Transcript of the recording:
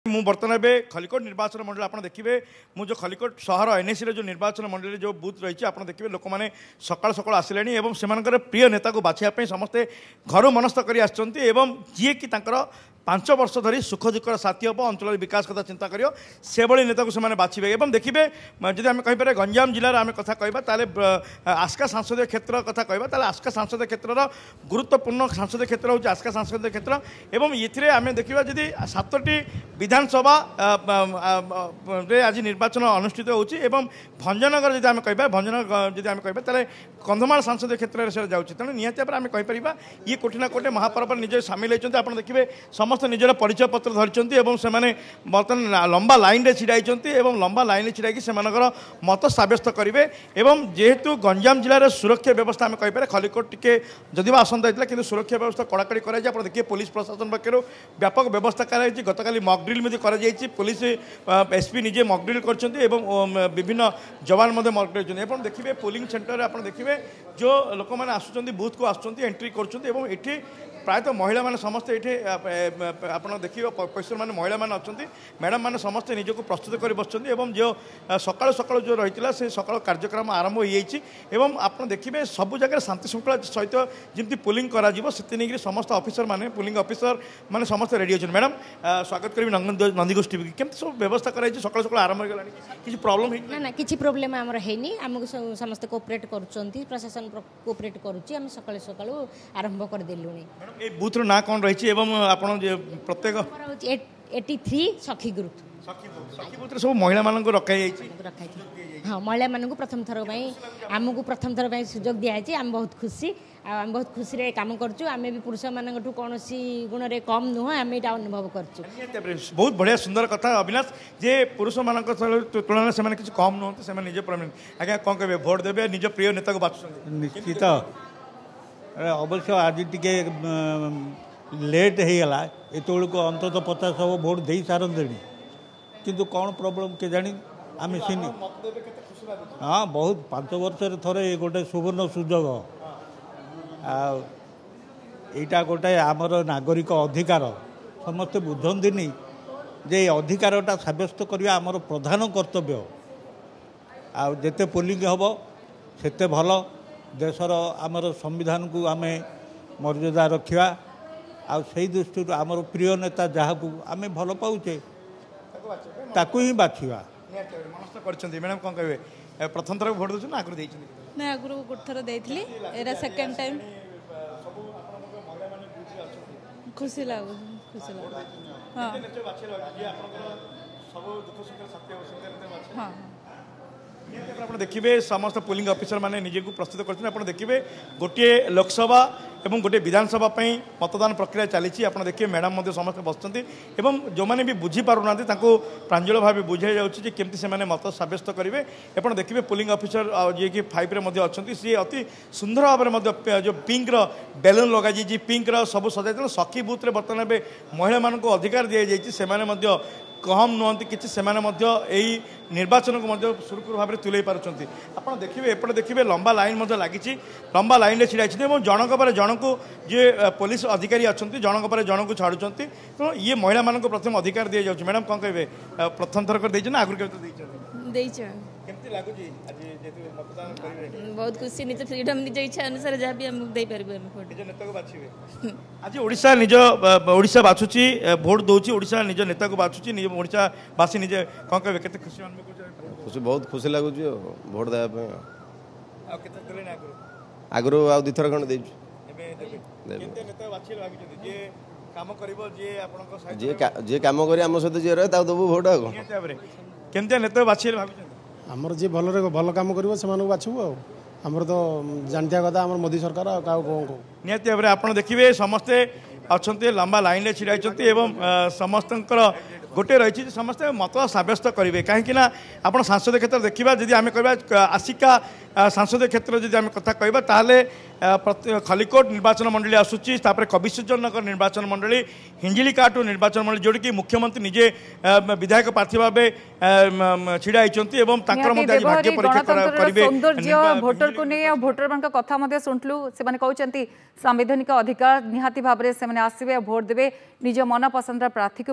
ମୁଁ ବର୍ତ୍ତମାନ ଏବେ ଖଲିକୋଟ ନିର୍ବାଚନ ମଣ୍ଡଳୀ ଆପଣ ଦେଖିବେ ମୁଁ ଯେଉଁ ଖଲିକୋଟ ସହର ଏନ୍ଏସିରେ ଯେଉଁ ନିର୍ବାଚନ ମଣ୍ଡଳୀରେ ଯେଉଁ ବୁଥ୍ ରହିଛି ଆପଣ ଦେଖିବେ ଲୋକମାନେ ସକାଳୁ ସକାଳୁ ଆସିଲେଣି ଏବଂ ସେମାନଙ୍କର ପ୍ରିୟ ନେତାକୁ ବାଛିବା ପାଇଁ ସମସ୍ତେ ଘରୁ ମନସ୍ଥ କରି ଆସିଛନ୍ତି ଏବଂ ଯିଏକି ତାଙ୍କର 5 ବର୍ଷ ଧରି ସୁଖ ଦୁଃଖର ସାଥୀ ହେବ ଅଞ୍ଚଳର ବିକାଶ କଥା ଚିନ୍ତା କରିବ ସେଭଳି ନେତାକୁ ସେମାନେ ବାଛିବେ ଏବଂ ଦେଖିବେ ଯଦି ଆମେ କହିପାରିବା ଗଞ୍ଜାମ ଜିଲ୍ଲାର ଆମେ କଥା କହିବା ତାହେଲେ ଆସ୍କା ସଂସଦୀୟ କ୍ଷେତ୍ର କଥା କହିବା ତାହେଲେ ଆସ୍କା ସଂସଦୀୟ କ୍ଷେତ୍ରର ଗୁରୁତ୍ୱପୂର୍ଣ୍ଣ ସଂସଦୀୟ କ୍ଷେତ୍ର ହେଉଛି ଆସ୍କା ସଂସଦୀୟ କ୍ଷେତ୍ର ଏବଂ ଏଥିରେ ଆମେ ଦେଖିବା ଯଦି 7ଟି विधानसभा आज निर्वाचन अनुष्ठित होची एवं भंजनगर जब आम कह भंजनगर जब आम कह कंधमाल संसदीय क्षेत्र में जाऊँगी तेणु निहती भाव में कहीपर ये कोटि ना कोटे महापर्व निजे सामिल होती आप देखिए समस्त निजर परिचय पत्र धरी बर्तमान लंबा लाइन में छिड़ा लंबा लाइन में छिड़ा से मत सब्यस्त करेंगे एवं जेहेतु गंजाम जिलार सुरक्षा व्यवस्था आम कहीपर खलिकोट टी जदिव आसंता होता कि सुरक्षा व्यवस्था कड़ाकड़ी कर देखिए पुलिस प्रशासन पक्षर व्यापक व्यवस्था कराई गतकाली मॉक ड्रिल पुलिस एसपी निजे मॉक ड्रिल कर विभिन्न जवान मॉक ड्रिल देखिए पोलिंग सेंटर आप देखिए जो लोक मैंने आसुँच बूथ को आसुँच एंट्री कर प्रायतः महिला माने समस्ते ये आप देखिए पैसर मैंने महिला मैंने अच्छा मैडम मैंने समस्ते निजक प्रस्तुत कर बसुँच जो सकाल सकाल जो रही से सकाल कार्यक्रम आरंभ हो आप देखिए सब जगह शांति श्रृंखला सहित जमी पोलिंग कर समस्त ऑफिसर माने पोलिंग ऑफिसर माने समस्त रेडी अच्छे मैडम स्वागत करी नंदीघोष टीवी केमती सब व्यवस्था कराई सकाल सकाल आरंभ हो किसी प्रॉब्लम है ना किसी प्रोब्लेम आमर है आमको समस्त कोऑपरेट कर प्रशासन कोऑपरेट करुच्ची आम सकाल सकाल आरंभ करदेलु ए बूथ ना कौन रही आपन प्रत्येक 83 सखी ग्रुप सखी बूथ सब महिला मान रखाई हाँ महिला मानक प्रथम थर आमको प्रथम थर सुजोग दिखाई आम बहुत खुशी आम बहुत खुशी रे काम करचु आमे भी पुरुष मानक कौन गुण रे कम नुह आम यहाँ अनुभव करचु बहुत बढ़िया सुंदर कथा अविनाश जे पुरुष मान तुलन से किसी कम नुहत से निजे आज्ञा कौन कहे भोट देवे निज प्रिय नेता को बाछुं निश्चित अवश्य आज टी लेट हो गला एतल को अंतत 50 भोट दे सारते किंतु कौन प्रॉब्लम के जानी आम सीनी हाँ बहुत 5 वर्ष थे गोटे सुवर्ण सुजोग आईटा गोटे आमर नागरिक अधिकार समस्ते बुझंती जे अधिकारटा सब्यस्त करवा आमर प्रधान कर्तव्य आते पोलिंग हम सेते भल देशर आमर संविधान को आम मर्यादा रखा आई दृष्टि आमर प्रिय नेता जहाँ को आम भल पाचे ताकू ही बाछा मैडम कौन कहे प्रथम थर भोट दूसरे आगुरी ना आगुरी गोटे थर देती एरा सेकेंड टाइम खुशी लगु हाँ हाँ आप देखिए समस्त पोलिंग ऑफिसर माने निजे को प्रस्तुत कर देखिए गोटे लोकसभा एवं गोटे विधानसभा मतदान प्रक्रिया चली आप देखिए मैडम समस्त बसते जो मैंने भी बुझीपारना प्रांजल भाव बुझाई जाऊँगी केमती से मत सब्यस्त करेंगे आप देखिए पोलिंग ऑफिसर जी कि 5 अच्छा सी अति सुंदर भाव जो पिंक बेलून लगे पिंक सब सजाई सखी बूथ में बर्तमान महिला मानक अधिकार दी जाए कम नुहति कि निर्वाचन को सुरक्षित भाव में तुले पार्टी आप देखिए एपटे देखिए लंबा लाइन लगी लंबा लाइन में छिड़ा जनक पर जन को जी पुलिस अधिकारी अच्छा जनक पर जन को छाड़ुं तो ये महिला मान प्रथम अधिकार दी जाए मैडम कौन कहे प्रथम थर कर आगुरी बहुत खुशी निज फ्रीडम निज इच्छा अनुसार जहाँ भी हम दे पारे आज ओडिशा निज ओडिशा बाछुची भोट दौची ओडिशा निज नेता को बाछुची निज ओडिशा बासी निजे कौन कहे केते खुशी अनुभव खुशी बहुत खुशी लगुच भोट देवाई आगु आ दुथर खंड दे जी कम कर सहित जी रहे देवु भोट केमती नेता बाछी भाई आमर जी भल कम कर बाछबू आमर तो जानते कथा आम मोदी सरकार कौन निहती भाव में आप देखिए समस्ते अच्छा लंबा लाइन में छिड़ा समस्त गोटे रही समस्ते मत सब्यस्त करेंगे कहीं आप सांसद क्षेत्र देखा जदि आम कह आसिका सांसद क्षेत्र जदि आम कथा कहते खलिकोट निर्वाचन मंडली आसूची कविसूर्य नगर निर्वाचन मंडली हिंजिलिकाटू निर्वाचन मंडली जोड़ी कि मुख्यमंत्री निजे विधायक प्रार्थी भाव छिड़ा भोटर को नहीं भोटर मान कथा शुणुलु से कहते संवैधानिक अधिकार निहाती भाव में आसवे भोट देवे निज मन पसंद प्रार्थी को